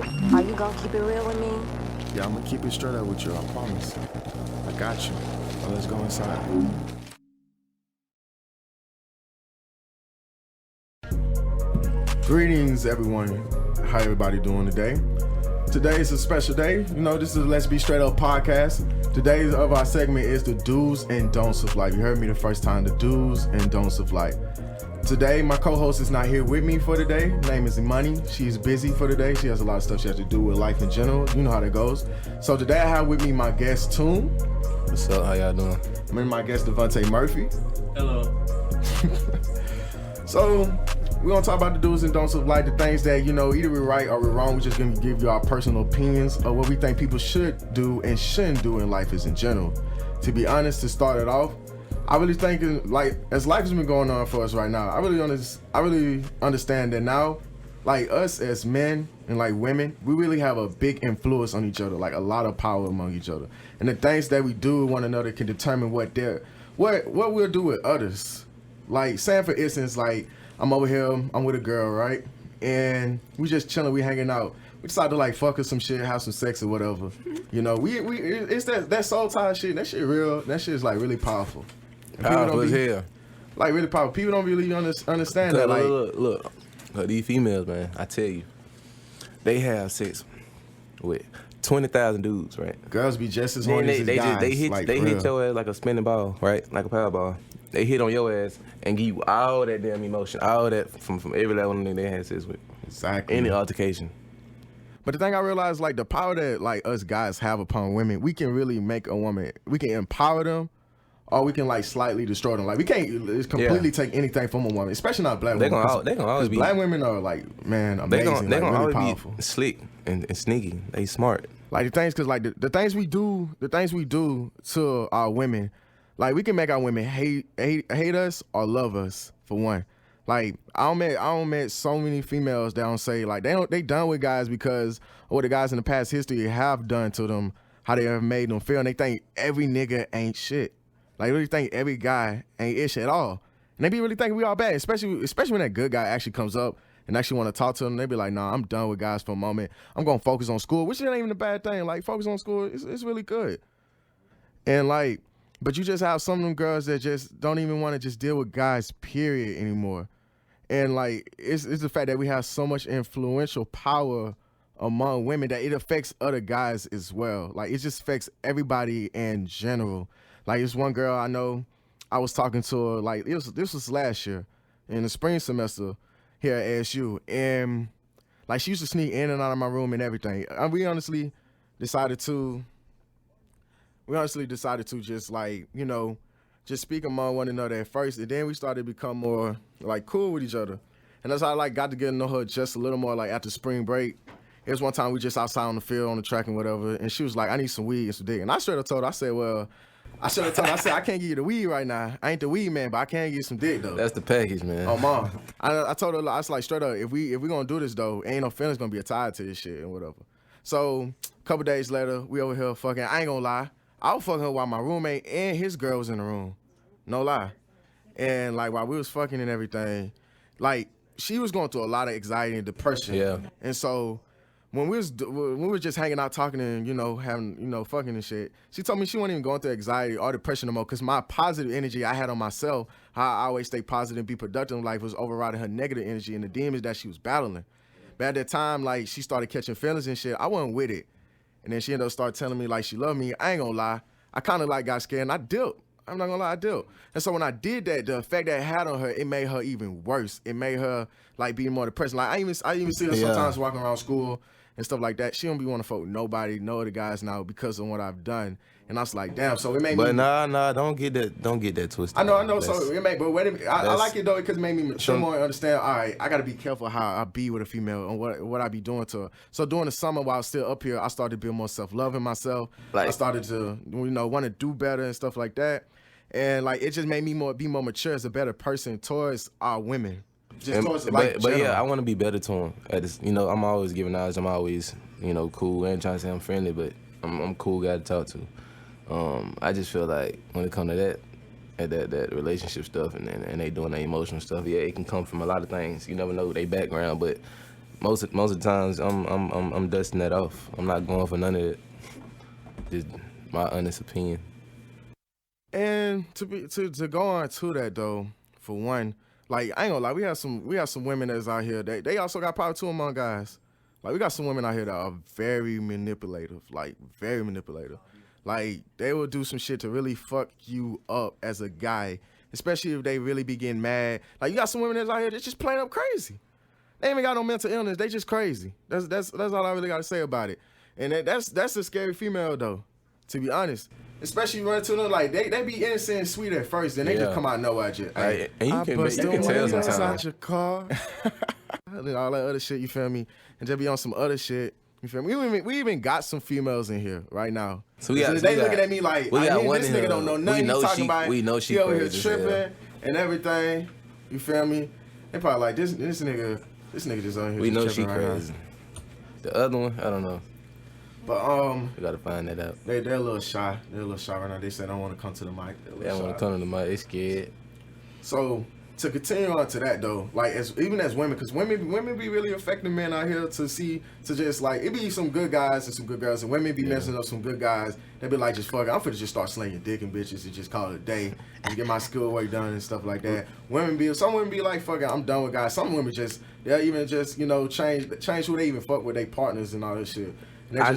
Are you gonna keep it real with me? Yeah, I'm gonna keep it straight up with you, I promise. I got you. Now let's go inside. Greetings, everyone. How everybody doing today? Today is a special day. You know, this is a Let's Be Straight Up podcast. Today's of our segment is the do's and don'ts of life. You heard me the first time, the do's and don'ts of life. Today, my co-host is not here with me for today. Her name is Imani. She's busy for today. She has a lot of stuff she has to do with life in general. You know how that goes. So today I have with me my guest, Tune. What's up? How y'all doing? I'm in my guest, DeVonta Murphy. Hello. So we're gonna talk about the do's and don'ts of life, the things that, you know, either we're right or we're wrong. We're just gonna give you our personal opinions of what we think people should do and shouldn't do in life as in general. To be honest, to start it off, I really think, like, as life has been going on for us right now, I really understand that now, like, us as men and like women, we really have a big influence on each other, like a lot of power among each other. And the things that we do with one another can determine what we'll do with others. Like, saying for instance, like, I'm over here, I'm with a girl, right? And we just chilling, we hanging out. We decide to like fuck her some shit, have some sex or whatever. You know, it's that soul tie shit. That shit real. That shit is like really powerful. Powerful as hell. Like really powerful. People don't really understand that. Like, look, these females, man, I tell you, they have sex with 20,000 dudes, right? Girls be just as horny as guys. They hit your ass like a spinning ball, right? Like a power ball. They hit on your ass and give you all that damn emotion, all that from every level they had sex with. Exactly. Any altercation. But the thing I realized, like, the power that like us guys have upon women, we can really make a woman. We can empower them, or we can like slightly destroy them. Like, we can't completely take anything from a woman, especially not black women. They gonna always be. Black women are like, man, amazing. They gonna really always powerful. be slick and sneaky. They smart. Like the things, cause like the things we do to our women, like we can make our women hate us or love us for one. Like I don't met so many females that don't say like they done with guys because of what the guys in the past history have done to them, how they have made them feel, and they think every nigga ain't shit. Like they really think every guy ain't ish at all, and they be really thinking we all bad, especially when that good guy actually comes up and actually want to talk to them. They be like, nah, I'm done with guys for a moment. I'm gonna focus on school, which ain't even a bad thing. Like focus on school, it's really good, and like. But you just have some of them girls that just don't even want to just deal with guys, period, anymore. And like it's the fact that we have so much influential power among women that it affects other guys as well. Like it just affects everybody in general. Like this one girl I know, I was talking to her, like this was last year in the spring semester here at ASU, and like she used to sneak in and out of my room and everything. We honestly decided to just like, you know, just speak among one another at first, and then we started to become more like cool with each other. And that's how I like got to get to know her just a little more. Like after spring break, it was one time we just outside on the field on the track and whatever, and she was like, I need some weed and some dick. And I straight up told her, I said, I can't give you the weed right now. I ain't the weed man, but I can give you some dick though. That's the package, man. Oh mom, I told her, I was like straight up, if we gonna do this though, ain't no feelings gonna be tied to this shit and whatever. So a couple days later, we over here fucking. I ain't gonna lie, I was fucking her while my roommate and his girl was in the room. No lie. And like while we was fucking and everything, like she was going through a lot of anxiety and depression. Yeah. And so when we were just hanging out talking and, you know, having, you know, fucking and shit, she told me she wasn't even going through anxiety or depression no more because my positive energy I had on myself, how I always stay positive and be productive in life, was overriding her negative energy and the demons that she was battling. But at that time, like she started catching feelings and shit, I wasn't with it. And then she ended up started telling me like she loved me. I ain't gonna lie, I kind of like got scared and I dipped. I'm not gonna lie, I dipped. And so when I did that, the effect that it had on her, it made her even worse. It made her like be more depressed. Like I even see her sometimes walking around school and stuff like that. She don't be want to fuck with nobody, no other guys now because of what I've done. And I was like, damn. So it made me. But nah, don't get that twisted. I know. So it made, but wait a minute. I like it though because it made me mature more and understand. All right, I got to be careful how I be with a female and what I be doing to her. So during the summer while I was still up here, I started to build more self-love in myself. Like, I started to, you know, want to do better and stuff like that. And like it just made me be more mature as a better person towards our women. But yeah, I want to be better to them. You know, I'm always giving knowledge. I'm always, you know, cool. I ain't trying to say I'm friendly, but I'm a cool guy to talk to. I just feel like when it comes to that relationship stuff and they doing their emotional stuff, yeah, it can come from a lot of things. You never know their background, but most of the times I'm dusting that off. I'm not going for none of it. Just my honest opinion. And to go on to that though, for one, like I ain't gonna lie, we have some women that's out here. They also got power too among guys. Like we got some women out here that are very manipulative, like very manipulative. Like they will do some shit to really fuck you up as a guy, especially if they really be getting mad. Like you got some women that's out here that's just playing up crazy. They ain't even got no mental illness. They just crazy. That's all I really got to say about it. And that's a scary female though, to be honest. Especially when to them like they be innocent and sweet at first, then they just come out nowhere. Just and you can tell sometimes. Inside your car, all that other shit. You feel me? And just be on some other shit. You feel me? We even got some females in here right now. So they looking at me like, this nigga don't know nothing. He talking about. We know she he over here tripping and everything. You feel me? They probably like this nigga just on here. We know she right crazy. now. The other one, I don't know. But we gotta find that out. They're a little shy. They're a little shy right now. They said they don't want to come to the mic. They don't want to come to the mic. They scared. So to continue on to that though, like even as women, because women be really affecting men out here to just like it be some good guys and some good girls, and women be messing up some good guys. They be like, just fuck it, I'm finna just start slinging dick and bitches and just call it a day and get my schoolwork done and stuff like that. Some women be like, fuck it, I'm done with guys. Some women they'll even just change who they even fuck with their partners and all this shit. I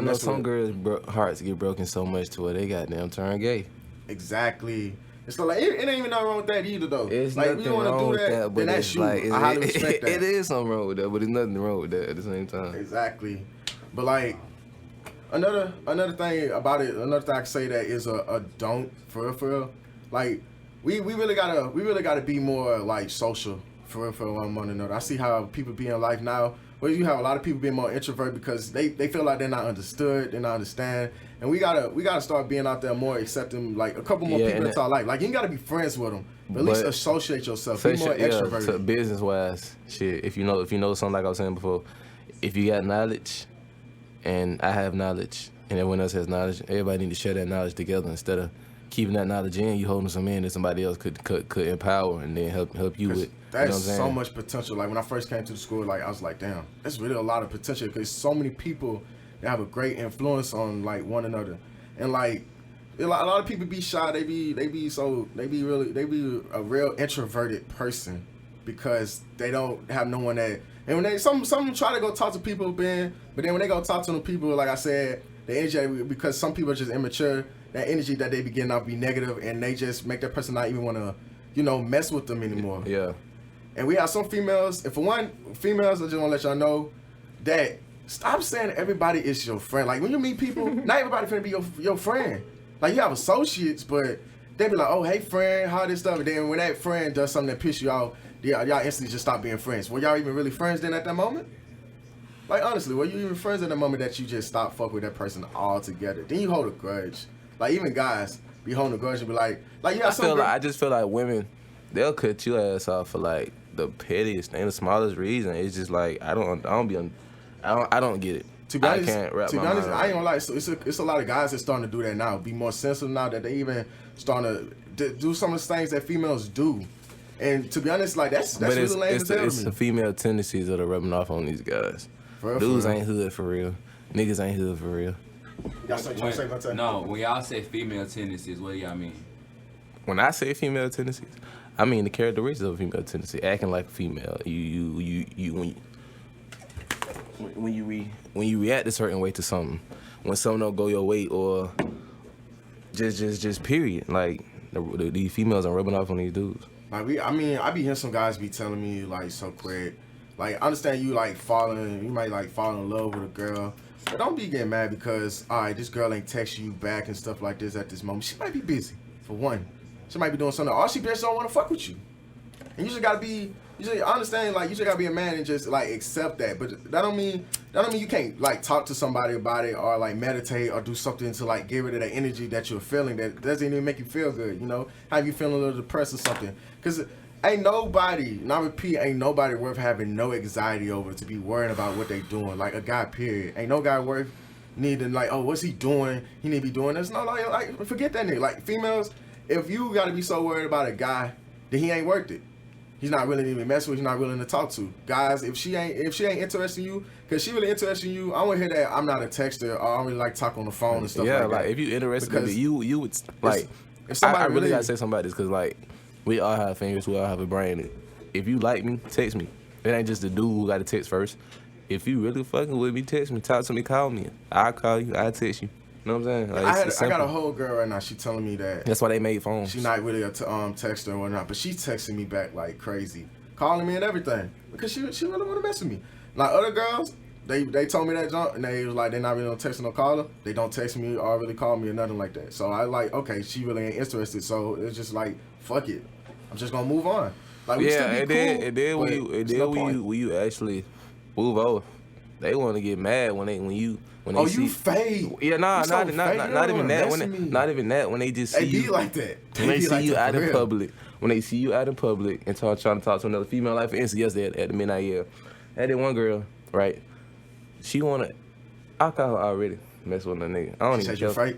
know some girls' hearts get broken so much to where they goddamn turn gay. Exactly. It's like it ain't even nothing wrong with that either though. It's like nothing wrong with that, then that's you. Like, I highly respect that. It is something wrong with that, but there's nothing wrong with that at the same time. Exactly. But like another thing about it, another thing I can say that is a don't for real. Like we really gotta be more like social for one another. I see how people be in life now. Well, you have a lot of people being more introvert because they feel like they're not understood, they're not understand, and we gotta start being out there more accepting like a couple more people into our life. Like you ain't gotta be friends with them, but at least associate yourself. Be more extroverted. So business wise, shit. If you know something like I was saying before, if you got knowledge, and I have knowledge, and everyone else has knowledge, everybody need to share that knowledge together instead of keeping that knowledge in. You holding some in that somebody else could empower and then help you with. That's so much potential. Like when I first came to the school, like I was like, damn, that's really a lot of potential because so many people that have a great influence on like one another, and like a lot of people be shy. They be a real introverted person because they don't have no one that. And when some try to go talk to people, but then when they go talk to them people, like I said, the energy because some people are just immature. That energy that they be getting off be negative, and they just make that person not even want to, mess with them anymore. Yeah. And we have some females, and for one, females, I just want to let y'all know that stop saying everybody is your friend. Like when you meet people, not everybody finna be your friend. Like you have associates, but they be like, oh, hey friend, how this stuff. And then when that friend does something that piss you off, y'all instantly just stop being friends. Were y'all even really friends then at that moment? Like honestly, were you even friends at the moment that you just stop fuck with that person altogether? Then you hold a grudge. Like even guys be holding a grudge and be like you got I just feel like women, they'll cut your ass off for like the pettiest thing, the smallest reason. It's just like I don't get it. To be honest, I ain't gonna lie. So it's a lot of guys that's starting to do that now. Be more sensitive now that they even starting to do some of the things that females do. And to be honest, like that's really lame as hell. It's the female tendencies that are rubbing off on these guys. Dudes ain't hood for real. Niggas ain't hood for real. No, when y'all say female tendencies, what do y'all mean? When I say female tendencies, I mean the characteristics of a female tendency, acting like a female. When you react a certain way to something, when something don't go your way, or just period. Like these females are rubbing off on these dudes. Like I be hearing some guys be telling me like so quick, like I understand you might fall in love with a girl. But don't be getting mad because, all right, this girl ain't text you back and stuff like this at this moment. She might be busy, for one. She might be doing something. Or she just don't want to fuck with you. And you just gotta be, I understand, like, you just gotta be a man and just, like, accept that. But that don't mean you can't, like, talk to somebody about it or, like, meditate or do something to, like, get rid of that energy that you're feeling that doesn't even make you feel good, Have you feeling a little depressed or something. Because ain't nobody, and I repeat, ain't nobody worth having no anxiety over to be worrying about what they doing. Like a guy, period. Ain't no guy worth needing like, oh, what's he doing? He need to be doing this. No, like forget that nigga. Like females, if you gotta be so worried about a guy, then he ain't worth it. he's not willing to even mess with. He's not willing to talk to. Guys, if she ain't interested in you, cause she really interested in you, I want to hear that I'm not a texter or I don't really like talk on the phone and stuff like that. Yeah, like if you interested in me, you would like. If somebody I really gotta say something about this, cause like we all have fingers, we all have a brain. If you like me, text me. It ain't just the dude who got to text first. If you really fucking with me, text me, talk to me, call me. I'll call you, I'll text you. You know what I'm saying? Like, I got a whole girl right now. She telling me that that's why they made phones. She not really a texter or whatnot, but she's texting me back like crazy, calling me and everything because she really want to mess with me. Like other girls, they told me that junk and they was like they not really on texting or caller. They don't text me or really call me or nothing like that. So I like okay, she really ain't interested. So it's just like fuck it, I'm just gonna move on. Like we still be cool. And then when you actually move over, they want to get mad when they see. You fade. Yeah, not even that. Not even that. When they just see you. Be like that. When they see you out in public. When they see you out in public and trying to talk to another female. Like for instance, yesterday at the midnight yell, I had that one girl, right? She I call her already mess with another nigga. I don't even care. You fake?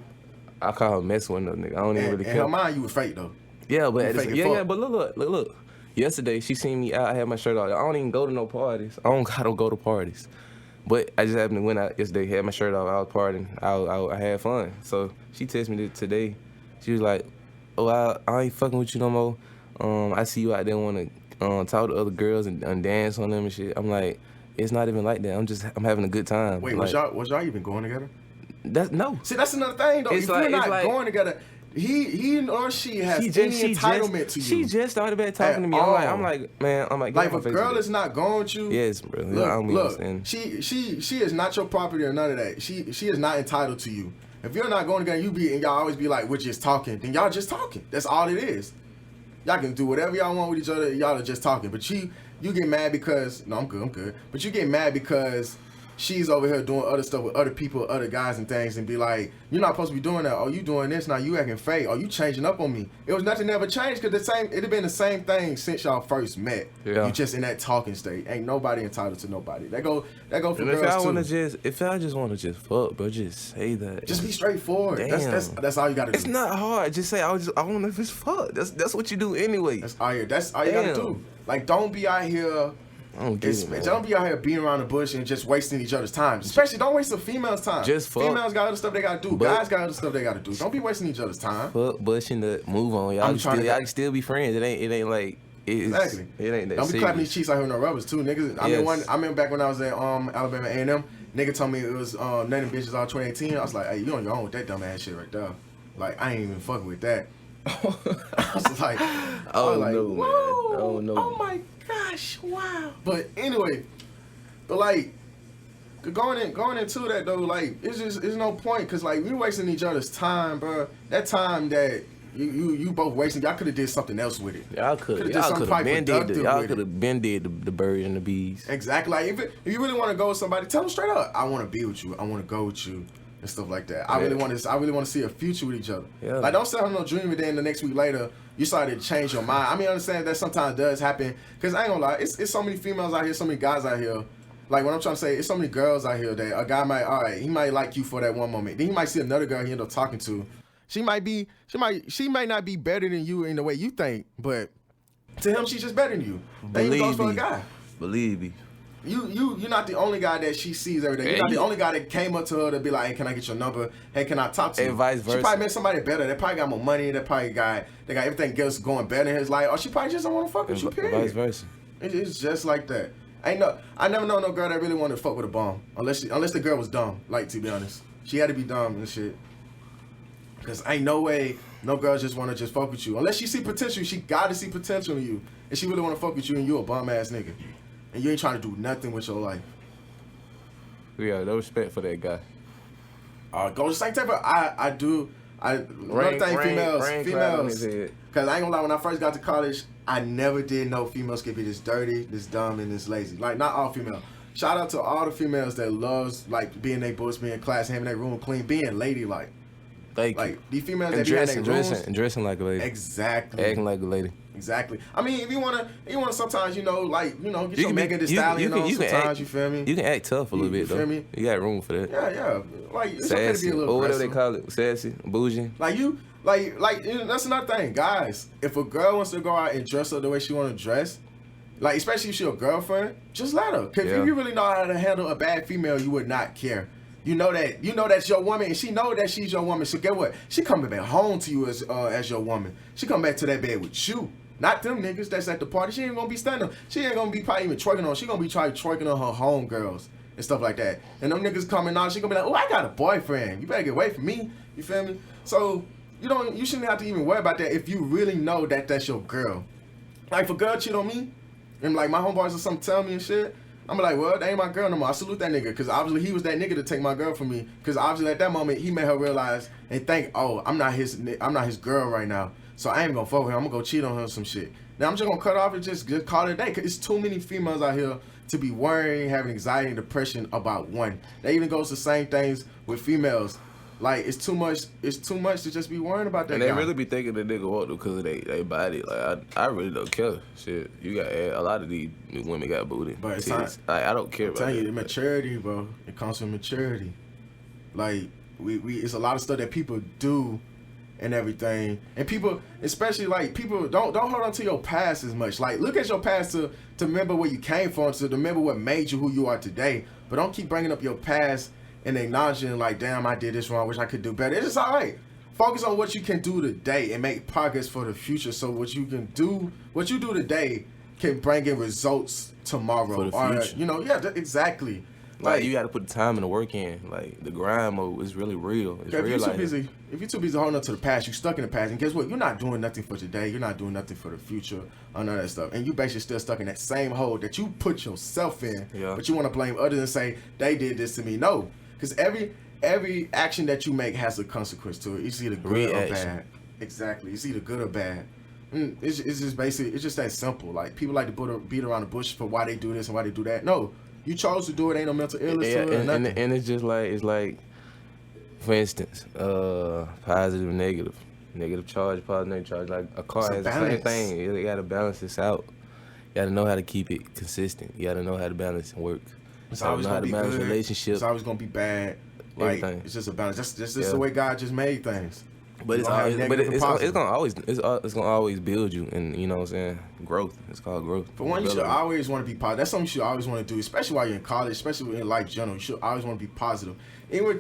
I call her mess with another nigga. I don't even really care. In her mind, you was fake though. Yeah, but but look. Yesterday she seen me out. I had my shirt off. I don't even go to no parties. I don't go to parties. But I just happened to went out yesterday, had my shirt off, I was partying, I had fun. So she texted me today. She was like, oh, I ain't fucking with you no more. I see you out there want to talk to other girls and dance on them and shit. I'm like, it's not even like that. I'm having a good time. Wait, like, was y'all even going together? No. See, that's another thing though. If you're not going together, he or she has any entitlement to you. She just started back talking to me. I'm like, man, like if a girl is not going with you. Yes, bro. Look, she is not your property or none of that. She is not entitled to you. If you're not going together, y'all always be like, we're just talking. Then y'all just talking. That's all it is. Y'all can do whatever y'all want with each other. Y'all are just talking. But you get mad because I'm good. But you get mad because she's over here doing other stuff with other people, other guys and things, and be like, you're not supposed to be doing that. Oh, you doing this now? You acting fake? Oh, you changing up on me? It was nothing ever changed because it had been the same thing since y'all first met. Yeah. You just in that talking state. Ain't nobody entitled to nobody. That go for girls too. If I just want to just fuck, bro, just say that. Just be straightforward. Damn. That's all you gotta do. It's not hard. Just say I want to just fuck. That's what you do anyway. That's all you gotta do. Like, don't be out here. Don't be out here being around the bush and just wasting each other's time. Especially, don't waste a female's time. Just fuck. Females got other stuff they gotta do. Guys got other stuff they gotta do. Don't be wasting each other's time. Fuck, bush and move on. Y'all can still be friends. It ain't like exactly. It ain't that. Don't be clapping these cheeks out here with no rubbers too, niggas. I remember back when I was at Alabama A&M. Nigga told me it was nothing bitches all 2018. I was like, hey, you on your own with that dumb ass shit right there. Like, I ain't even fucking with that. I was like, oh no. Oh my gosh, wow. But anyway, like going into that though, like it's no point because like we wasting each other's time, bro. That time that you both wasting, y'all could have did something else with it. Y'all could have been did the birds and the bees. Exactly. Like if you really want to go with somebody, tell them straight up, I want to be with you. I want to go with you. And stuff like that. I really want to see a future with each other. Yeah. Like don't sell him no dream and then the next week later you started to change your mind. I mean, I understand that sometimes does happen because I ain't gonna lie, it's so many females out here, so many guys out here. Like what I'm trying to say, it's so many girls out here that a guy he might like you for that one moment. Then he might see another girl he end up talking to. She might not be better than you in the way you think, but to him she's just better than you. That even goes for a guy. Believe me. You're not the only guy that she sees every day. You're not the only guy that came up to her to be like, hey, can I get your number? Hey, can I talk to you? And vice versa. She probably met somebody better. They probably got more money. They got everything else going better in his life. Or she probably just don't want to fuck with you, period. Vice versa. It's just like that. I never know no girl that really wanted to fuck with a bum. Unless the girl was dumb, like, to be honest. She had to be dumb and shit. Because ain't no way no girls just want to just fuck with you. Unless she see potential, she got to see potential in you. And she really want to fuck with you and you a bum-ass nigga. And you ain't trying to do nothing with your life. Yeah, no respect for that guy. Go the same type of I do. Females. Because I ain't gonna lie, when I first got to college, I never did know females could be this dirty, this dumb, and this lazy. Like, not all females. Shout out to all the females that loves, like, being their books, being in class, having their room clean, being ladylike. Like these females that be in their rooms. Dressing like a lady. Exactly. Acting like a lady. Exactly. I mean, if you wanna sometimes, get your Megan Thee Stallion on sometimes, you feel me? You can act tough a little bit, though. You feel me? You got room for that. Yeah. Like, it's okay to be a little or whatever they call it. Sassy, bougie. Like, that's another thing. Guys, if a girl wants to go out and dress up the way she want to dress, Like, especially if she's your girlfriend, just let her. Cause if you really know how to handle a bad female, you would not care. You know that's your woman, and she know that she's your woman. So get what? She coming back home to you as your woman. She come back to that bed with you. Not them niggas that's at the party. She ain't gonna be standing. She ain't gonna be probably even twerking on. She gonna be twerking on her homegirls and stuff like that. And them niggas coming out, she gonna be like, oh, I got a boyfriend. You better get away from me. You feel me? So you shouldn't have to even worry about that if you really know that that's your girl. Like, if a girl cheat on me, and like my homeboys or something tell me and shit, I'm like, well, that ain't my girl no more. I salute that nigga, because obviously he was that nigga to take my girl from me. Because obviously at that moment he made her realize and think, oh, I'm not his girl right now, so I ain't gonna fuck with her. I'm gonna go cheat on her or some shit. Now I'm just gonna cut off and just call it a day. Cause it's too many females out here to be worrying, having anxiety and depression about one. That even goes the same things with females. Like, it's too much to just be worrying about that. And they really be thinking the nigga walk because of they body. Like, I really don't care. Shit, you got a lot of these women got booty. But it's like, I don't care about that. You, the maturity, bro. It comes from maturity. Like, we it's a lot of stuff that people do and everything. And people, especially like people, don't hold on to your past as much. Like, look at your past to remember where you came from, to remember what made you who you are today. But don't keep bringing up your past and acknowledging like, damn, I did this wrong, wish I could do better. It's just all right. Focus on what you can do today and make progress for the future. So what you do today can bring in results tomorrow. For the future. Exactly. Like, you got to put the time and the work in. Like, the grind mode is really real. It's real. If you're too busy holding on to the past, you're stuck in the past. And guess what? You're not doing nothing for today. You're not doing nothing for the future or none of that stuff. And you basically still stuck in that same hole that you put yourself in. Yeah. But you want to blame others and say, they did this to me. No. Because every action that you make has a consequence to it. It's either good or bad. Exactly. It's either good or bad. It's just basically, it's just that simple. Like, people like to beat around the bush for why they do this and why they do that. No. You chose to do it. Ain't no mental illness to it. And it's just like, for instance, positive, negative charge, positive, negative charge. Like, a car has the same thing. You got to balance this out. You got to know how to keep it consistent. You got to know how to balance and work. It's always gonna be good. Relationships. It's always gonna be bad. Like, everything. It's just a balance. That's just the way God just made things. But it's gonna always build you, and you know what I'm saying, growth. It's called growth. For one, you should always want to be positive. That's something you should always want to do, especially while you're in college, especially in life general. You should always want to be positive, even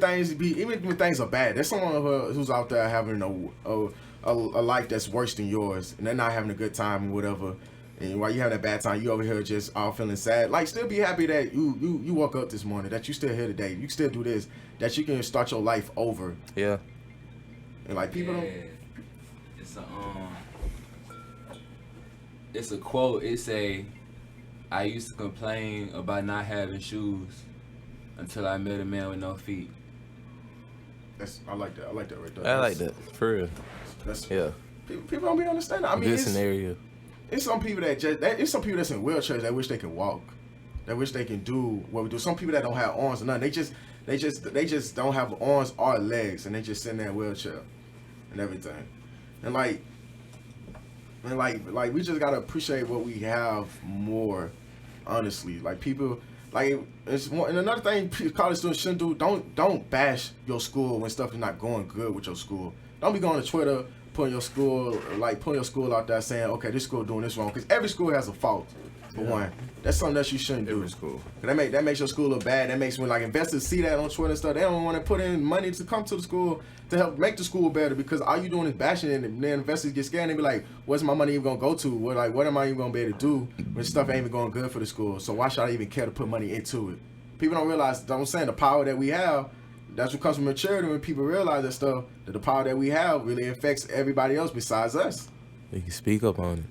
when things are bad. There's someone who's out there having a life that's worse than yours, and they're not having a good time or whatever. And while you have that bad time, you over here just all feeling sad. Like, still be happy that you woke up this morning, that you still here today. You can still do this, that you can start your life over. Yeah. And like, people don't. It's a quote. It say, I used to complain about not having shoes until I met a man with no feet. I like that. I like that right there. I like that, for real. Yeah. People don't be understanding. I mean, good scenario. It's some people that's in wheelchairs that wish they could walk, that wish they can do what we do. Some people that don't have arms or nothing. They just don't have arms or legs, and they just sit in that wheelchair and everything. And like we just gotta appreciate what we have more, honestly. Like, people, like, it's more. And another thing college students shouldn't do, don't bash your school when stuff is not going good with your school. Don't be going to Twitter putting your school out there saying, okay, this school doing this wrong, because every school has a fault. For one, that's something that you shouldn't do. School. That makes your school look bad. That makes when like investors see that on Twitter and stuff, they don't want to put in money to come to the school to help make the school better, because all you doing is bashing it, and then investors get scared and they be like, what's my money even gonna go to? What am I even gonna be able to do when stuff ain't even going good for the school? So why should I even care to put money into it? People don't realize, I'm saying, the power that we have. That's what comes from maturity, when people realize that stuff, that the power that we have really affects everybody else besides us. You can speak up on it.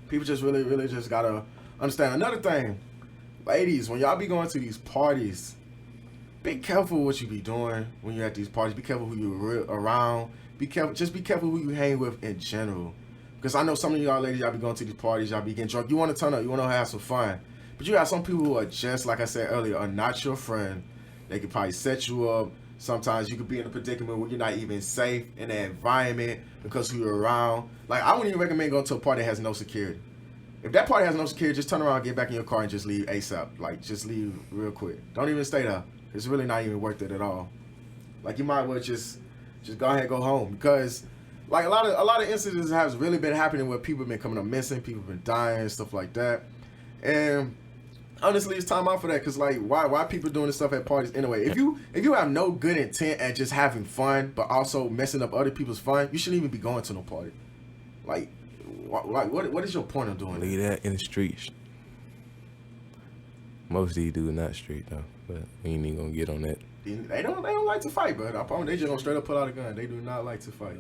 People just really just gotta understand. Another thing, ladies, when y'all be going to these parties, be careful what you be doing when you're at these parties. Be careful who you're around. Be careful who you hang with in general. Because I know some of y'all ladies, y'all be going to these parties, y'all be getting drunk. You want to turn up, you want to have some fun. But you got some people who are just, like I said earlier, are not your friend. They could probably set you up. Sometimes you could be in a predicament where you're not even safe in that environment because who you're around. Like, I wouldn't even recommend going to a party that has no security. If that party has no security, just turn around, get back in your car, and just leave ASAP. Like, just leave real quick. Don't even stay there. It's really not even worth it at all. Like, you might as well just go ahead and go home, because like a lot of incidents has really been happening where people have been coming up missing, people have been dying, stuff like that. And honestly, it's time out for that, because like why people doing this stuff at parties anyway? If you have no good intent at just having fun but also messing up other people's fun, you shouldn't even be going to no party. Like what is your point of doing Leave that in the streets. Most of these do not street though, but we ain't even gonna get on that. They don't like to fight, but I promise they just gonna straight up pull out a gun. They do not like to fight.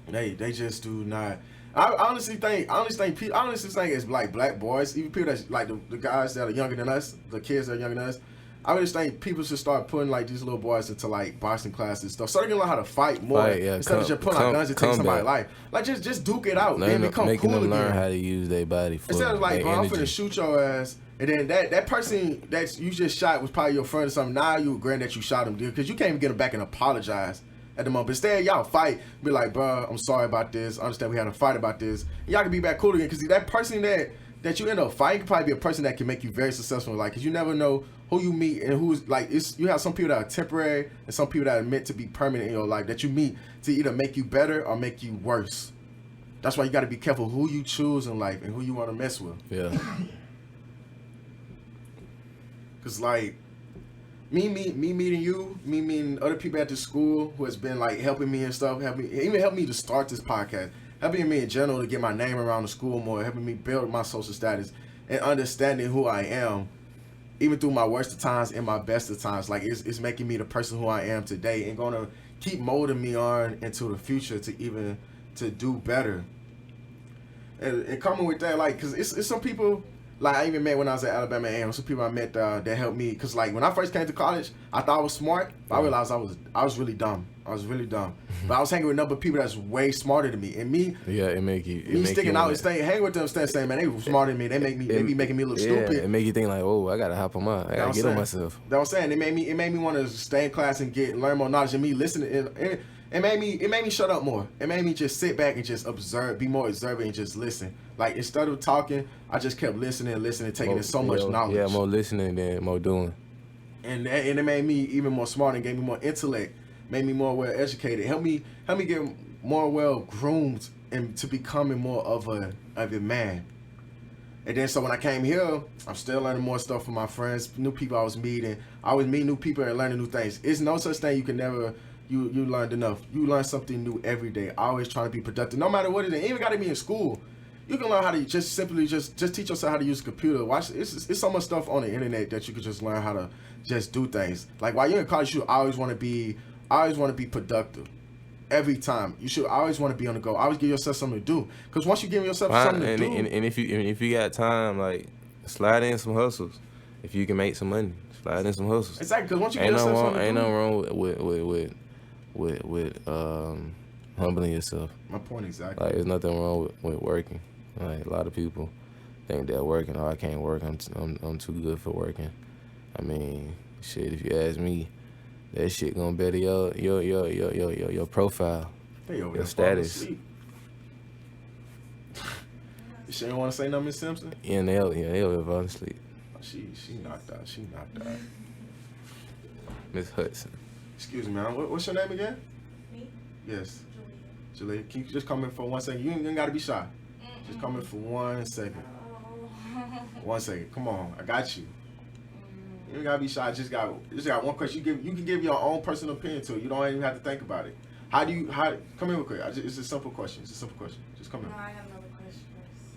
They just do not. I honestly think it's like black boys, even people that's like the guys that are younger than us, the kids that are younger than us. I just think people should start putting like these little boys into like boxing classes and stuff. Start to learn how to fight more instead of just pulling out guns and taking somebody's life. Like just duke it out, then become making cool them learn again. how to use their body for Instead of like, bro, I'm energy. finna shoot your ass, and then that person that you just shot was probably your friend or something. Now you regret that you shot him, dude, because you can't even get him back and apologize at the moment. Instead, y'all fight, be like, bro, I'm sorry about this. I understand we had a fight about this. And y'all can be back cool again, because that person that you end up fighting could probably be a person that can make you very successful in life, because you never know who you meet and who's like, you have some people that are temporary and some people that are meant to be permanent in your life that you meet to either make you better or make you worse. That's why you got to be careful who you choose in life and who you want to mess with. Yeah. Cause like me meeting you, me meeting other people at the school who has been like helping me and stuff, even helped me to start this podcast, helping me in general to get my name around the school more, helping me build my social status and understanding who I am, even through my worst of times and my best of times. Like it's making me the person who I am today and gonna keep molding me on into the future to do better. And coming with that, like, cause it's some people. Like I even met when I was at Alabama A&M, some people I met that helped me. Cause like when I first came to college, I thought I was smart, but I realized I was really dumb. But I was hanging with a number of people that's way smarter than me. And me, yeah, it make you sticking out and hang with them, saying, man, they were smarter than me. They be making me look stupid. It make you think like, oh, I gotta hop on I gotta get on myself. That was saying it made me want to stay in class and learn more knowledge. And me listening, it made me shut up more. It made me just sit back and just observe, be more observant and just listen. Like instead of talking, I just kept listening, taking in so much knowledge. Yeah, more listening than more doing. And it made me even more smart and gave me more intellect, made me more well educated, helped me get more well groomed and to becoming more of a man. And then so when I came here, I'm still learning more stuff from my friends, new people I was meeting. I always meet new people and learning new things. It's no such thing you can never. You learned enough. You learn something new every day. Always trying to be productive, no matter what it is. It even got to be in school. You can learn how to just teach yourself how to use a computer. Watch, it's so much stuff on the internet that you can just learn how to just do things. Like while you're in college, you always want to be productive. Every time you should always want to be on the go. Always give yourself something to do. Because once you give yourself something to do, and if you got time, like slide in some hustles. If you can make some money, slide in some hustles. Exactly. Because once you give yourself something to do, ain't nothing wrong with humbling yourself. My point exactly. Like there's nothing wrong with working. Like a lot of people think they're working. Oh, I can't work. I'm too good for working. I mean, shit. If you ask me, that shit gonna better your profile, your status. You sure you want to say nothing, Miss Simpson? Yeah, they'll fall asleep. She knocked out. Miss Hudson. Excuse me, man. What's your name again? Me? Yes. Jalea, can you just come in for 1 second? You ain't gotta be shy. Just come in for 1 second. 1 second. Come on, I got you. You ain't gotta be shy. Just got one question. You can give your own personal opinion to it. You don't even have to think about it. How come in real quick. It's a simple question. Just come in. No, I have another question first.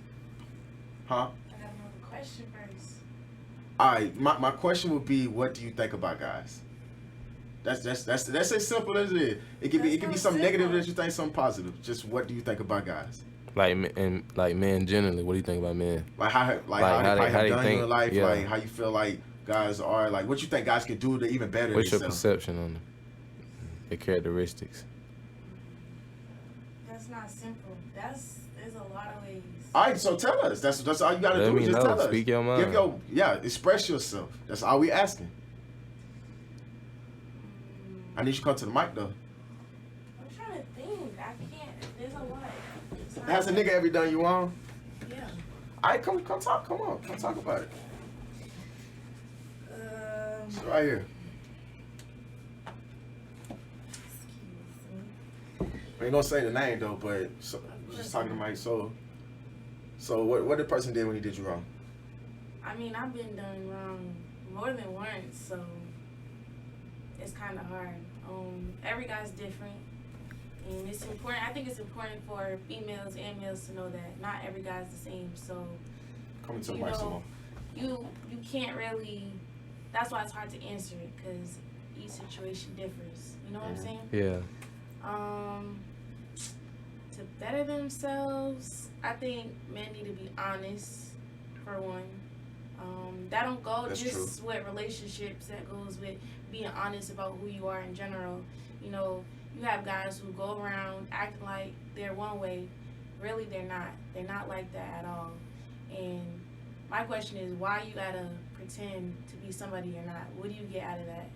Huh? I have another question first. All right. My question would be, what do you think about guys? That's as simple as it is. It could be something negative that you think, something positive. Just what do you think about guys? Like men generally. What do you think about men? Like how they done in your life. Yeah. Like how you feel like guys are. Like what you think guys can do to even better. What's your perception on them? The characteristics. That's not simple. There's a lot of ways. All right, so tell us. That's all you gotta do. Just tell us. Speak your mind. Express yourself. That's all we asking. I need you to come to the mic though. I'm trying to think. I can't. There's a lot. Has a nigga ever done you wrong? Yeah. All right, come talk. Come on, come talk about it. It's right here. Excuse me. I ain't gonna say the name though, but just talking to Mike. So what the person did when he did you wrong? I mean, I've been done wrong more than once, so it's kind of hard. Every guy's different, and it's important. I think it's important for females and males to know that not every guy's the same. So Coming to the mic some more. You can't really. That's why it's hard to answer it, because each situation differs. You know what I'm saying? Yeah. To better themselves, I think men need to be honest, for one. That don't go That's just true. with relationships. That goes with being honest about who you are in general. You know, you have guys who go around acting like they're one way. Really, they're not. They're not like that at all. And my question is, why you gotta pretend to be somebody you're not? What do you get out of that?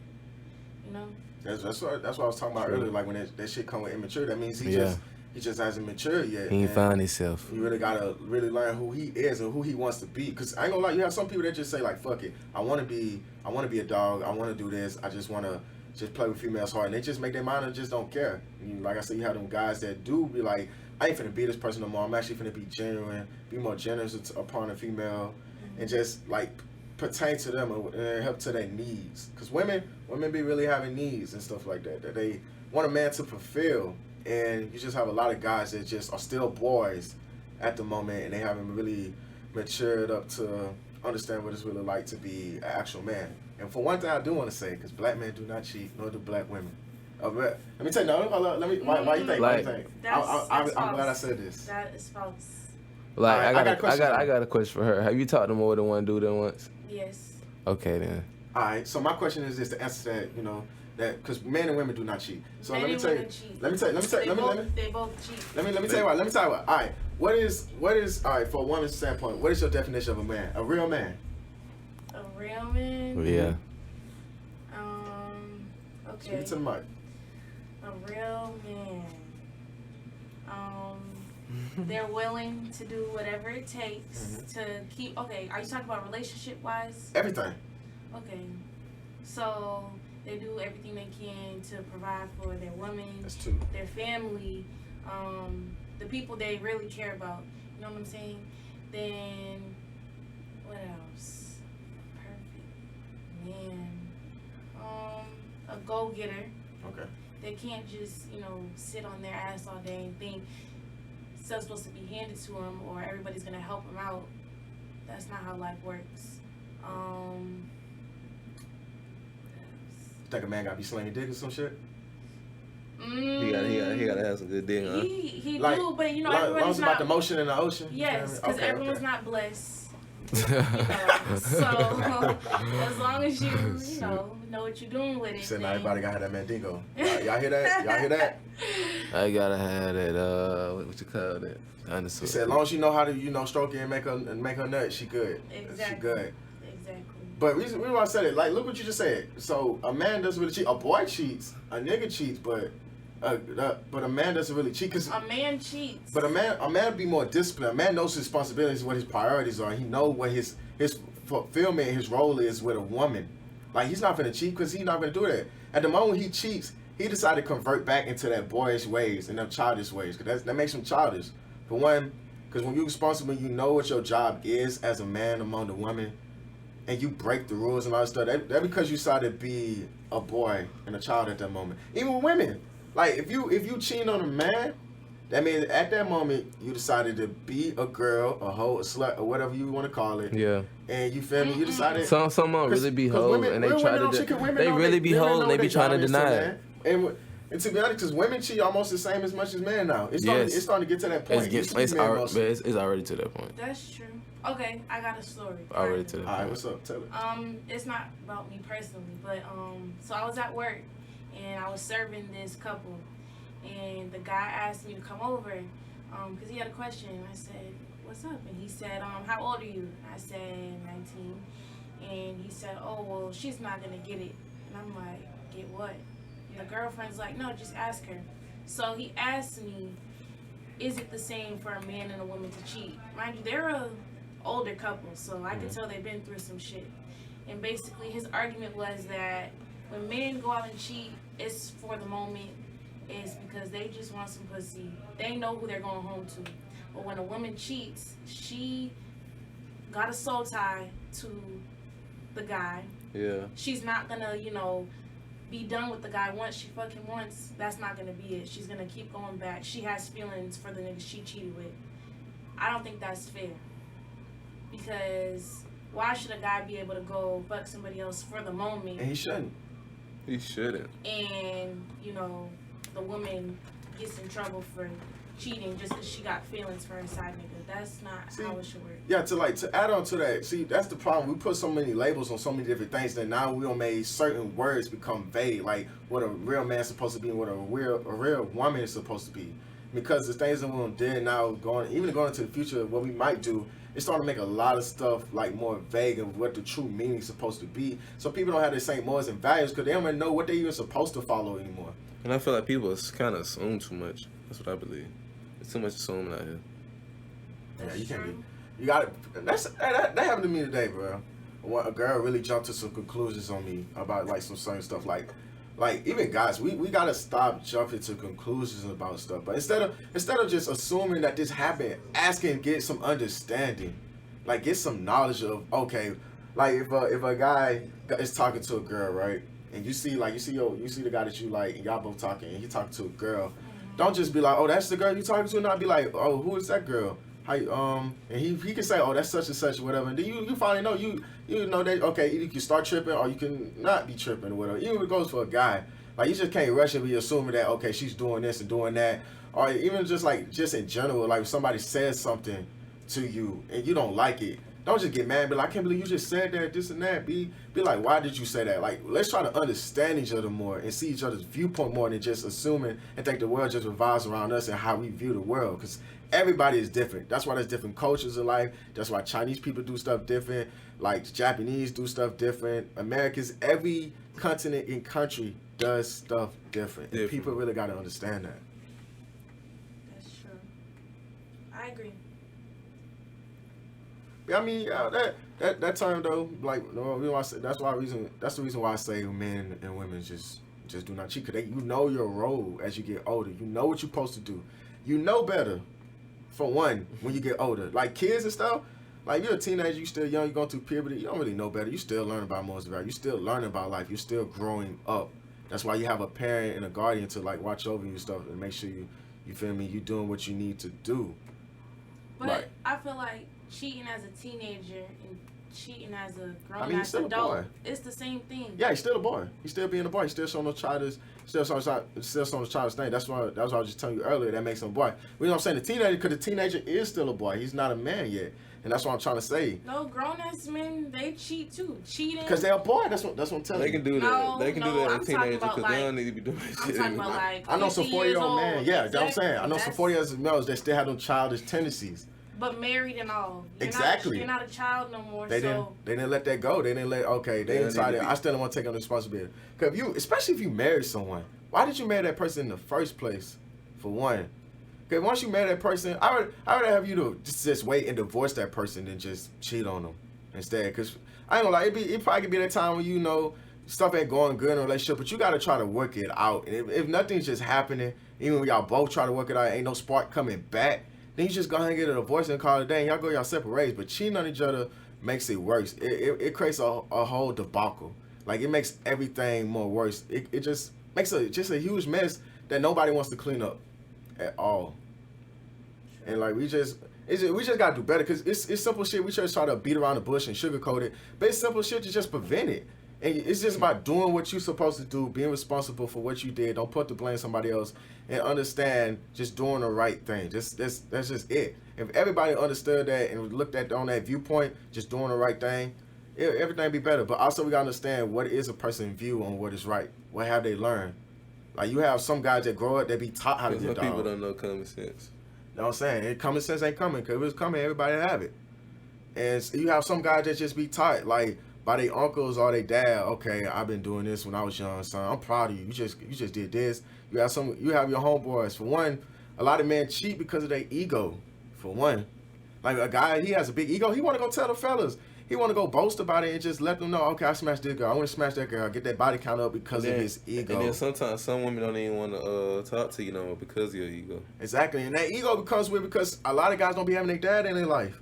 You know? That's what I was talking about earlier. Like when that shit come with immaturity, that means he just hasn't matured yet. He ain't found himself. You really gotta really learn who he is and who he wants to be. Cause I ain't gonna lie, you have some people that just say like, "Fuck it, I wanna be a dog. I wanna do this. I just wanna just play with females hard," and they just make their mind and just don't care. And like I said, you have them guys that do be like, "I ain't finna be this person no more. I'm actually finna be genuine, be more generous upon a female, and just like pertain to them and help to their needs." Cause women be really having needs and stuff like that they want a man to fulfill. And you just have a lot of guys that just are still boys at the moment, and they haven't really matured up to understand what it's really like to be an actual man. And for one thing, I do want to say, because black men do not cheat, nor do black women. Let me tell you, no, hold on, why you think? Why you think? I'm glad I said this. That is false. Like Right, I got a question for her. Have you talked to more than one dude at once? Yes. Okay then. All right. So my question is this: to answer that, that because men and women do not cheat. So Men let me and tell you. women cheat. Let me tell you. They both cheat. Let me tell you what. Let me tell you what. All right. What is all right for a woman's standpoint? What is your definition of a man? A real man. A real man. Yeah. Okay. Speak to the mic. A real man. They're willing to do whatever it takes to keep. Okay, are you talking about relationship wise? Everything. Okay, so they do everything they can to provide for their women, That's two. their family, the people they really care about. You know what I'm saying? Then what else? Perfect man. A go-getter. Okay. They can't just, sit on their ass all day and think stuff's supposed to be handed to them or everybody's gonna help them out. That's not how life works. Think a man gotta be slinging dick or some shit? He gotta have some good dick, huh? He Like, do, but Long as everybody's it's about the motion in the ocean. Yes, because okay, everyone's not blessed. So as long as you know what you're doing with it. Said then... not everybody gotta have that mandingo. Y'all hear that? Y'all hear that? I gotta have that. What you call that? Dinosaur. He said, as long as you know how to, stroke it and make her nut, she good. Exactly. She good. Exactly. But we want to say it. Like, look what you just said. So a man doesn't really cheat. A boy cheats. A nigga cheats, but a man doesn't really cheat. Cause a man cheats. But a man be more disciplined. A man knows his responsibilities, what his priorities are. He know what his fulfillment, his role is with a woman. Like, he's not gonna cheat because he's not gonna do that. At the moment he cheats, he decided to convert back into that boyish ways and them childish ways. Cause that makes him childish. For one, because when you're responsible, you know what your job is as a man among the women, and you break the rules and all that stuff. That because you decided to be a boy and a child at that moment. Even with women. Like, if you cheating on a man, that means at that moment you decided to be a girl, a hoe, a slut, or whatever you want to call it. Yeah. And you feel me? You decided. Some really be hoes and they try to. They really be hoes and they be trying to deny it. And to be honest, because women cheat almost the same as much as men now. It's starting to get to that point. It's already to that point. That's true. Okay, I got a story. Already to that point. All right, what's up? Tell it. It's not about me personally, but so I was at work and I was serving this couple, and the guy asked me to come over because he had a question. I said, "What's up?" And he said, "How old are you?" I said, 19. And he said, "Oh, well, she's not gonna get it." And I'm like, "Get what?" And the girlfriend's like, "No, just ask her." So he asked me, is it the same for a man and a woman to cheat? Mind you, they're a older couple, so I could tell they've been through some shit. And basically his argument was that when men go out and cheat, it's for the moment, is because they just want some pussy. They know who they're going home to. But when a woman cheats, she got a soul tie to the guy. Yeah. She's not gonna, be done with the guy once she fucking once. That's not gonna be it. She's gonna keep going back. She has feelings for the nigga she cheated with. I don't think that's fair. Because why should a guy be able to go fuck somebody else for the moment? And he shouldn't. He shouldn't. And, the woman gets in trouble for cheating just because she got feelings for her side nigga. That's not how it should work. Yeah, to add on to that, see, that's the problem. We put so many labels on so many different things that now we don't make certain words become vague, like what a real man's supposed to be and what a real woman is supposed to be. Because the things that we did now, going into the future, what we might do, it's starting to make a lot of stuff like more vague of what the true meaning is supposed to be. So people don't have the same morals and values because they don't even know what they're even supposed to follow anymore. And I feel like people kind of assume too much. That's what I believe. There's too much assuming out here. Yeah, you can't be. You got it. That happened to me today, bro. A girl really jumped to some conclusions on me about like some certain stuff. Like even guys, we gotta stop jumping to conclusions about stuff. But instead of just assuming that this happened, asking, get some understanding, like get some knowledge of okay, like if a guy is talking to a girl, right, and you see the guy that you like, and y'all both talking, and he talking to a girl, don't just be like, oh, that's the girl you talking to, and not be like, oh, who is that girl? How and he can say, oh, that's such and such or whatever, and then you finally know you know that okay, either you can start tripping or you can not be tripping or whatever. Even if it goes for a guy, like you just can't rush and be assuming that okay, she's doing this and doing that, or even just in general, like if somebody says something to you and you don't like it, don't just get mad and be like, I can't believe you just said that, this and that. Be like, why did you say that? Like, let's try to understand each other more and see each other's viewpoint more than just assuming and think the world just revolves around us and how we view the world. Because everybody is different. That's why there's different cultures in life. That's why Chinese people do stuff different. Like Japanese do stuff different. Americans, every continent and country does stuff different. And people really got to understand that. That's true. I agree. I mean, that term though, like that's the reason why I say men and women just do not cheat. Cause you know your role as you get older. You know what you're supposed to do. You know better. For one, when you get older, like kids and stuff. Like you're a teenager, you still young, you're going through puberty. You don't really know better. You still learning about morals and values. You still learning about life. You're still growing up. That's why you have a parent and a guardian to like watch over you and stuff and make sure you feel me. You doing what you need to do. But I feel like cheating as a teenager and cheating as a grown-ass adult, adult, it's the same thing. Yeah, he's still a boy. He's still being a boy. He's still showing no childish, still showing the childish thing. That's what I was just telling you earlier. That makes him a boy. You know what I'm saying? The teenager, because the teenager is still a boy. He's not a man yet, and that's what I'm trying to say. No, grown-ass men, they cheat too. Cheating. Because they're a boy. That's what I'm telling you. They can do that. They can do that I'm as teenagers talking because about, they don't need to be doing that I'm shit. talking about like I know some 40-year-old men. Yeah, that's what I'm saying. I know some 40-year-old males that still have them childish tendencies. But married and all. Exactly. You're not a child no more. They didn't let that go. They decided I still don't want to take on the responsibility. Because especially if you marry someone, why did you marry that person in the first place? For one. Because once you marry that person, I would rather have you to just wait and divorce that person than just cheat on them instead. Because I ain't gonna lie, it probably could be that time when you know stuff ain't going good in a relationship, but you gotta try to work it out. And if nothing's just happening, even when y'all both try to work it out, ain't no spark coming back, then you just go ahead and get a divorce and call it a day. Y'all go y'all separate ways. But cheating on each other makes it worse. It creates a whole debacle. Like it makes everything more worse. It just makes a huge mess that nobody wants to clean up at all. And like we just gotta do better because it's simple shit. We just try to beat around the bush and sugarcoat it, but it's simple shit to just prevent it. And it's just about doing what you're supposed to do, being responsible for what you did. Don't put the blame on somebody else, and understand just doing the right thing. That's just it. If everybody understood that and looked at on that viewpoint, just doing the right thing, everything would be better. But also we gotta understand what is a person's view on what is right. What have they learned? Like you have some guys that grow up, they be taught how to do it. Some people don't know common sense. You know what I'm saying? And common sense ain't coming, because if it's coming, everybody have it. And so you have some guys that just be taught, like, by their uncles or their dad, okay, I've been doing this when I was young, son. I'm proud of you. You just did this. You have your homeboys. For one, a lot of men cheat because of their ego. For one. Like a guy, he has a big ego. He want to go tell the fellas. he want to go boast about it and just let them know, okay, I smashed this girl. I want to smash that girl. Get that body count up because of his ego. And then sometimes some women don't even want to talk to you no more because of your ego. Exactly, and that ego becomes weird because a lot of guys don't be having their dad in their life.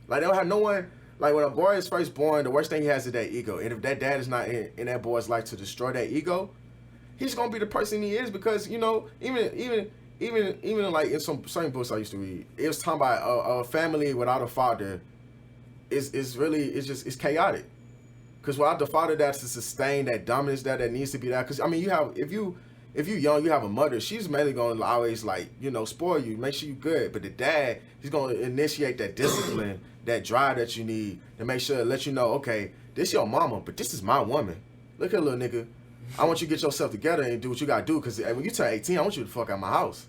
Like they don't have no one. Like when a boy is first born, the worst thing he has is that ego. And if that dad is not in that boy's life to destroy that ego, he's gonna be the person he is because even like in some certain books I used to read, it was talking about a family without a father is it's chaotic. Because without the father that's to sustain that dominance that needs to be there. Because I mean, you have if you young, you have a mother. She's mainly gonna always spoil you, make sure you good. But the dad, he's gonna initiate that discipline, that drive that you need to make sure let you know, okay, this your mama, but this is my woman. Look at little nigga. I want you to get yourself together and do what you gotta do. Because when you turn 18, I want you to fuck out my house.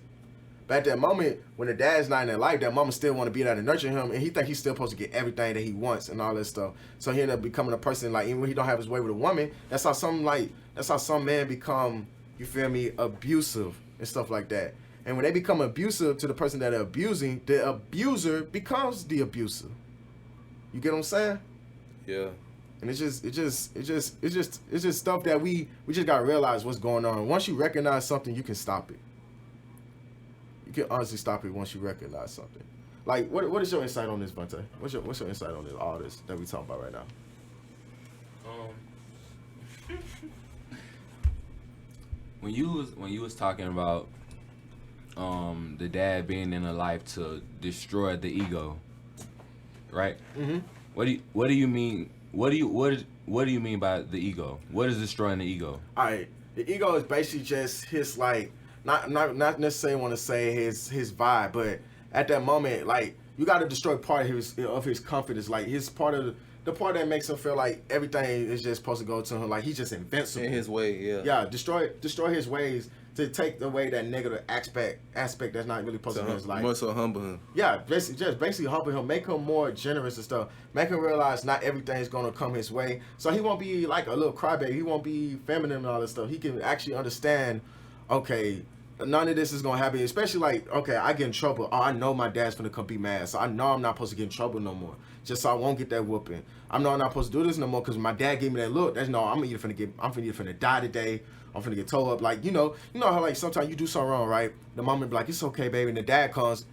But at that moment, when the dad's not in their life, that mama still want to be there to nurture him, and he think he's still supposed to get everything that he wants and all that stuff. So he end up becoming a person like even when he don't have his way with a woman. That's how some men become. You feel me? Abusive and stuff like that. And when they become abusive to the person that they're abusing, the abuser becomes the abuser. You get what I'm saying? Yeah. And it's just stuff that we just gotta realize what's going on. Once you recognize something, you can stop it. You can honestly stop it once you recognize something. Like, what is your insight on this, Vonta? What's your insight on all this that we talking about right now? When you was talking about the dad being in a life to destroy the ego, right? Mm-hmm. What do you mean? What do you mean by the ego? What is destroying the ego? All right, the ego is basically just his not necessarily want to say his vibe, but at that moment, like you got to destroy part of his confidence, like his part of the part that makes him feel like everything is just supposed to go to him, like he's just invincible. In his way, yeah. Yeah, destroy his ways to take away that negative aspect that's not really supposed to be in his life. More so humble him. Yeah, basically humble him, make him more generous and stuff. Make him realize not everything's gonna come his way. So he won't be like a little crybaby. He won't be feminine and all this stuff. He can actually understand, okay, none of this is gonna happen. Especially like, okay, I get in trouble. Oh, I know my dad's gonna come be mad. So I know I'm not supposed to get in trouble no more. Just so I won't get that whooping. I know I'm not supposed to do this no more because my dad gave me that look. That's no, I'm either finna die today. I'm finna get towed up. Like, you know how like sometimes you do something wrong, right? The mom be like, it's okay, baby. And the dad comes,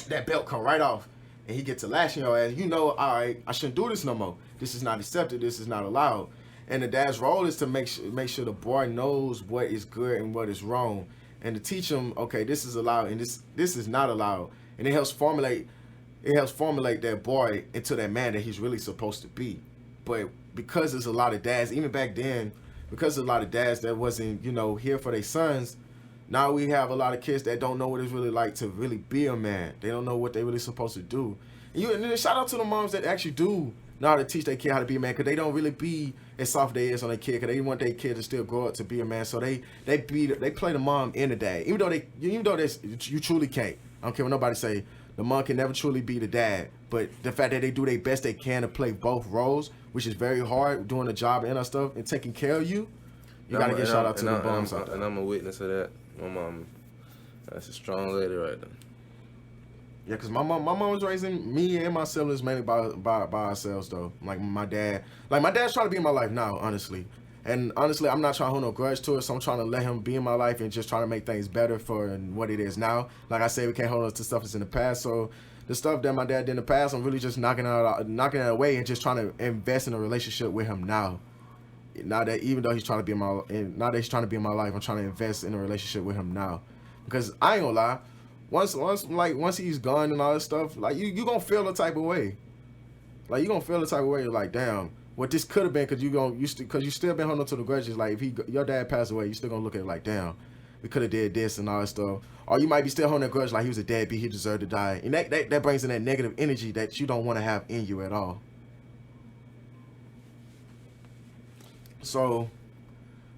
that belt come right off. And he gets to lashing your ass. You know, all right, I shouldn't do this no more. This is not accepted. This is not allowed. And the dad's role is to make sure the boy knows what is good and what is wrong. And to teach him, okay, this is allowed and this is not allowed. And it helps formulate that boy into that man that he's really supposed to be. But because there's a lot of dads, even back then, because there's a lot of dads that wasn't, here for their sons, now we have a lot of kids that don't know what it's really like to really be a man. They don't know what they really supposed to do. And then shout out to the moms that actually do know how to teach their kid how to be a man, because they don't really be as soft they is on their kid, because they want their kid to still grow up to be a man. So they play the mom and the dad, even though you truly can't. I don't care what nobody say. The mom can never truly be the dad, but the fact that they do their best they can to play both roles, which is very hard, doing the job and stuff and taking care of you gotta get shout out to the moms out there. And I'm a witness of that. My mom, that's a strong lady right there. Yeah, because my mom was raising me and my siblings mainly by ourselves though. Like my dad's trying to be in my life now, honestly. And honestly, I'm not trying to hold no grudge to it, so I'm trying to let him be in my life and just trying to make things better for what it is now. Like I said, we can't hold on to stuff that's in the past, so the stuff that my dad did in the past, I'm really just knocking it away and just trying to invest in a relationship with him now. Now that even though he's trying to be in my life, I'm trying to invest in a relationship with him now. Because I ain't gonna lie, once he's gone and all this stuff, like you gonna feel the type of way. Like you gonna feel the type of way, like damn. What this could have been, because you still been holding on to the grudges. Like if your dad passed away, you still gonna look at it like, damn, we could have did this and all that stuff. Or you might be still holding a grudge, like he was a deadbeat, he deserved to die, and that brings in that negative energy that you don't want to have in you at all. So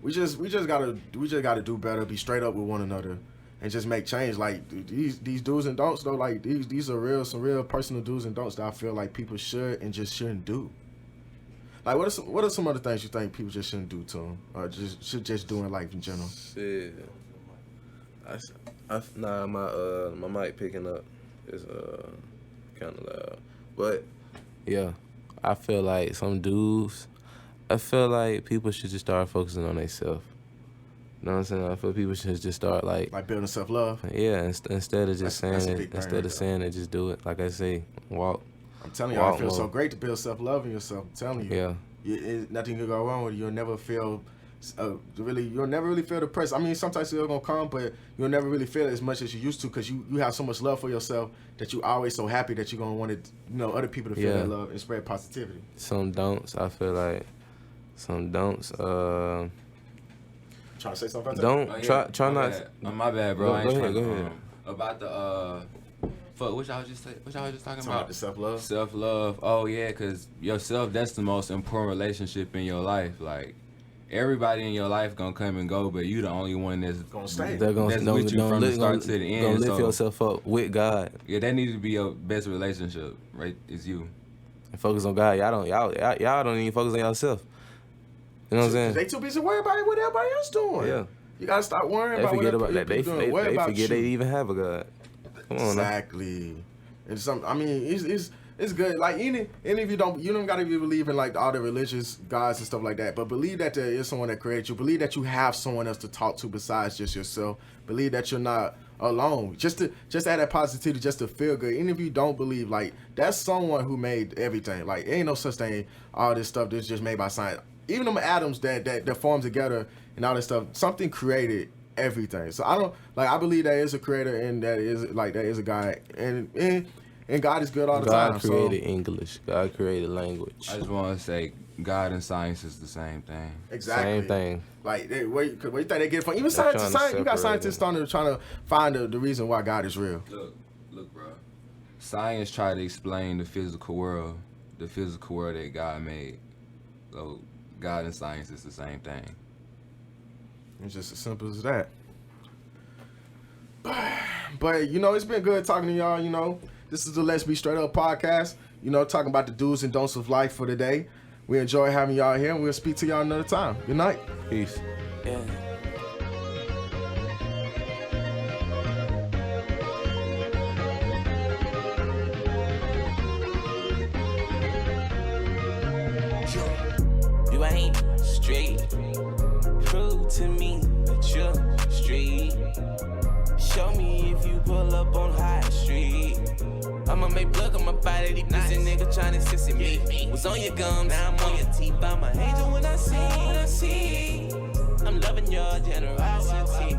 we just gotta do better, be straight up with one another, and just make change. Like these do's and don'ts though, like these are some real personal do's and don'ts that I feel like people should and just shouldn't do. Like, what are some other things you think people just shouldn't do to them, or should just do in life in general? Shit, my mic picking up is kind of loud, but yeah, I feel like some dudes, I feel like people should just start focusing on themselves. You know what I'm saying? I feel people should just start like building self-love. Yeah, instead of just saying it, just do it. Like I say, walk. I'm telling you, it feels so great to build self-love in yourself. I'm telling you. Yeah. Nothing can go wrong with you. You'll never feel you'll never really feel depressed. I mean, sometimes it's gonna come, but you'll never really feel it as much as you used to because you have so much love for yourself that you're always so happy that you're gonna want it, other people to feel that love and spread positivity. Some don'ts, I feel like. Some don'ts. Trying to say something? Try not. My bad, bro. Go ahead. About the fuck, what y'all just talking about? The self-love. Self-love. Oh yeah, cause yourself, that's the most important relationship in your life. Like everybody in your life gonna come and go, but you the only one that's gonna stay. That's with you from the start to the end. Gonna lift yourself up with God. Yeah, that needs to be your best relationship, right? Is you. And focus on God. Y'all don't even focus on yourself. You know what I'm saying? They too busy worrying about what everybody else doing. Yeah. You gotta stop worrying about what everybody else doing. They forget they even have a God. Come on. Exactly. And it's good. Like any if you don't gotta be believing like all the religious gods and stuff like that. But believe that there is someone that created you. Believe that you have someone else to talk to besides just yourself. Believe that you're not alone. Just have that positivity, just to feel good. Even if you don't believe, like that's someone who made everything. Like ain't no such thing. All this stuff that's just made by science. Even them atoms that form together and all this stuff, something created everything. So I believe there is a creator and there is a God and God is good all the time. God created English. God created language. I just want to say God and science is the same thing. Exactly. Same thing. Like where you think they get it from? Even scientists, you got scientists trying to find the reason why God is real. Look, bro. Science try to explain the physical world that God made. So God and science is the same thing. It's just as simple as that. But it's been good talking to y'all. This is the Let's Be Straight Up podcast. Talking about the do's and don'ts of life for today. We enjoy having y'all here, and we'll speak to y'all another time. Good night. Peace. Yeah. You ain't straight. Prove to me that you're straight. Show me if you pull up on High Street. I'ma make blood on my body. These pussy niggas tryna sissy me. Was on your gums, now I'm on your teeth. I'm an angel when I see. I'm loving your generosity.